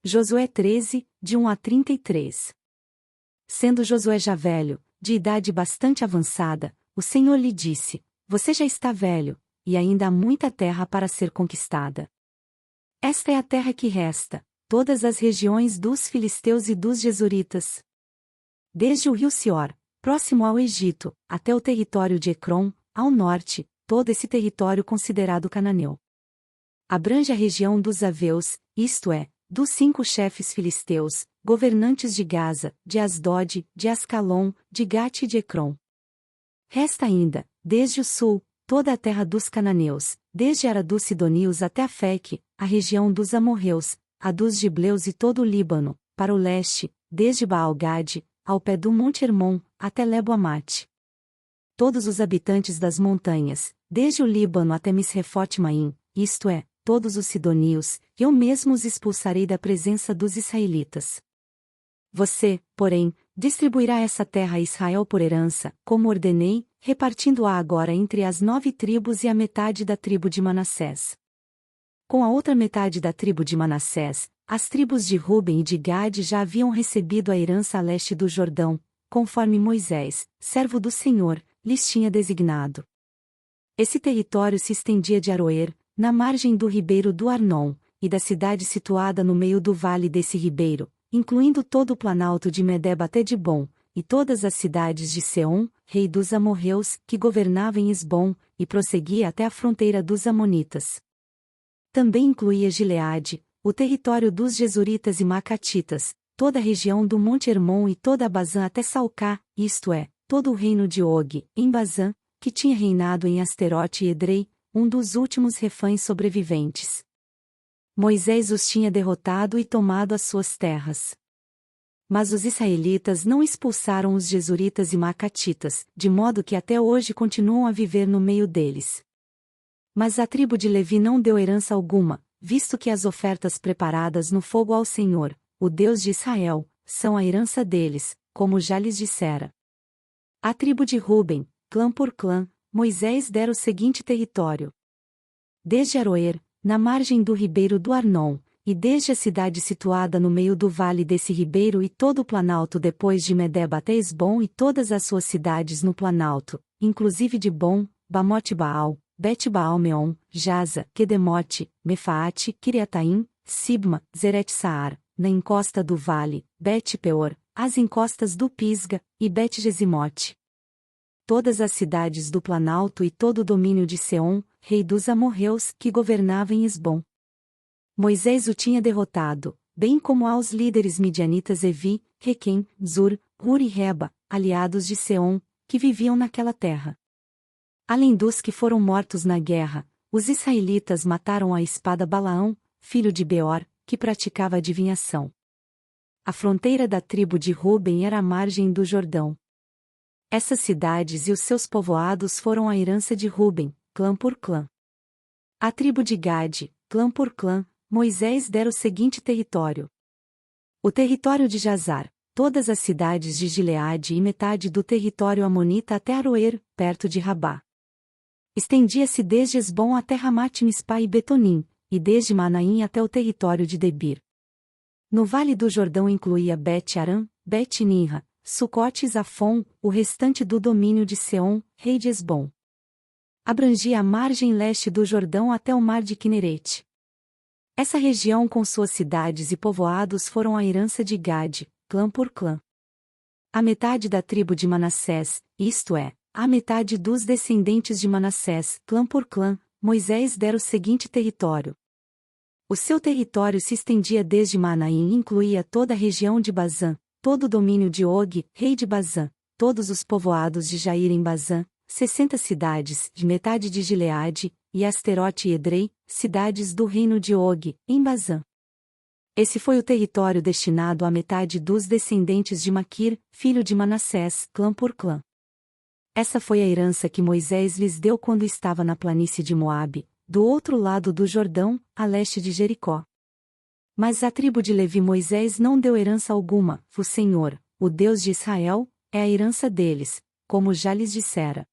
Josué 13, de 1 a 33. Sendo Josué já velho, de idade bastante avançada, o Senhor lhe disse: Você já está velho, e ainda há muita terra para ser conquistada. Esta é a terra que resta, todas as regiões dos filisteus e dos gesuritas. Desde o rio Sior, próximo ao Egito, até o território de Ecrom, ao norte, todo esse território considerado cananeu. Abrange a região dos Aveus, isto é, dos 5 chefes filisteus, governantes de Gaza, de Asdod, de Ascalon, de Gate e de Ecrom. Resta ainda, desde o sul, toda a terra dos cananeus, desde Ara dos Sidonios até Afeque, a região dos amorreus, a dos gibleus e todo o Líbano, para o leste, desde Baal-Gade, ao pé do Monte Hermon, até Lebo-Amate. Todos os habitantes das montanhas, desde o Líbano até Misrefote-Maim, isto é, todos os sidonios, eu mesmo os expulsarei da presença dos israelitas. Você, porém, distribuirá essa terra a Israel por herança, como ordenei, repartindo-a agora entre as 9 tribos e a metade da tribo de Manassés. Com a outra metade da tribo de Manassés, as tribos de Ruben e de Gade já haviam recebido a herança a leste do Jordão, conforme Moisés, servo do Senhor, lhes tinha designado. Esse território se estendia de Aroer, na margem do ribeiro do Arnon, e da cidade situada no meio do vale desse ribeiro, incluindo todo o planalto de Medeba até Dibon, e todas as cidades de Seom, rei dos amorreus, que governava em Esbom, e prosseguia até a fronteira dos amonitas. Também incluía Gileade, o território dos Gesuritas e Macatitas, toda a região do Monte Hermon e toda a Bazã até Salcá, isto é, todo o reino de Og, em Bazã, que tinha reinado em Asterote e Edrei, um dos últimos reféns sobreviventes. Moisés os tinha derrotado e tomado as suas terras. Mas os israelitas não expulsaram os Gesuritas e Macatitas, de modo que até hoje continuam a viver no meio deles. Mas a tribo de Levi não deu herança alguma, visto que as ofertas preparadas no fogo ao Senhor, o Deus de Israel, são a herança deles, como já lhes dissera. A tribo de Ruben, clã por clã, Moisés dera o seguinte território. Desde Aroer, na margem do ribeiro do Arnon, e desde a cidade situada no meio do vale desse ribeiro e todo o planalto depois de Medeba até Esbom e todas as suas cidades no planalto, inclusive de Bom, Bamote-Baal, Bet-Baal-Meon, Jaza, Quedemote, Mefaate, Kiriataim, Sibma, Zeret-Saar, na encosta do vale, Bet-Peor, as encostas do Pisga, e Bet-Gesimote. Todas as cidades do planalto e todo o domínio de Seom, rei dos amorreus, que governava em Esbom. Moisés o tinha derrotado, bem como aos líderes midianitas Evi, Requem, Zur, Hur e Reba, aliados de Seom, que viviam naquela terra. Além dos que foram mortos na guerra, os israelitas mataram à espada Balaão, filho de Beor, que praticava adivinhação. A fronteira da tribo de Ruben era a margem do Jordão. Essas cidades e os seus povoados foram a herança de Ruben, clã por clã. A tribo de Gade, clã por clã, Moisés dera o seguinte território. O território de Jazar, todas as cidades de Gileade e metade do território amonita até Aroer, perto de Rabá. Estendia-se desde Esbom até Ramat-Mispa e Betonim, e desde Manaim até o território de Debir. No vale do Jordão incluía Bet-Aram, Bet-Ninra, Sucote e Zafon, o restante do domínio de Seom, rei de Esbom. Abrangia a margem leste do Jordão até o mar de Quinerete. Essa região com suas cidades e povoados foram a herança de Gade, clã por clã. A metade da tribo de Manassés, isto é, a metade dos descendentes de Manassés, clã por clã, Moisés dera o seguinte território. O seu território se estendia desde Manaim e incluía toda a região de Bazã, todo o domínio de Og, rei de Bazã, todos os povoados de Jair em Bazã, 60 cidades, de metade de Gileade, e Asterote e Edrei, cidades do reino de Og, em Bazã. Esse foi o território destinado à metade dos descendentes de Maquir, filho de Manassés, clã por clã. Essa foi a herança que Moisés lhes deu quando estava na planície de Moabe, do outro lado do Jordão, a leste de Jericó. Mas à tribo de Levi Moisés não deu herança alguma, o Senhor, o Deus de Israel, é a herança deles, como já lhes dissera.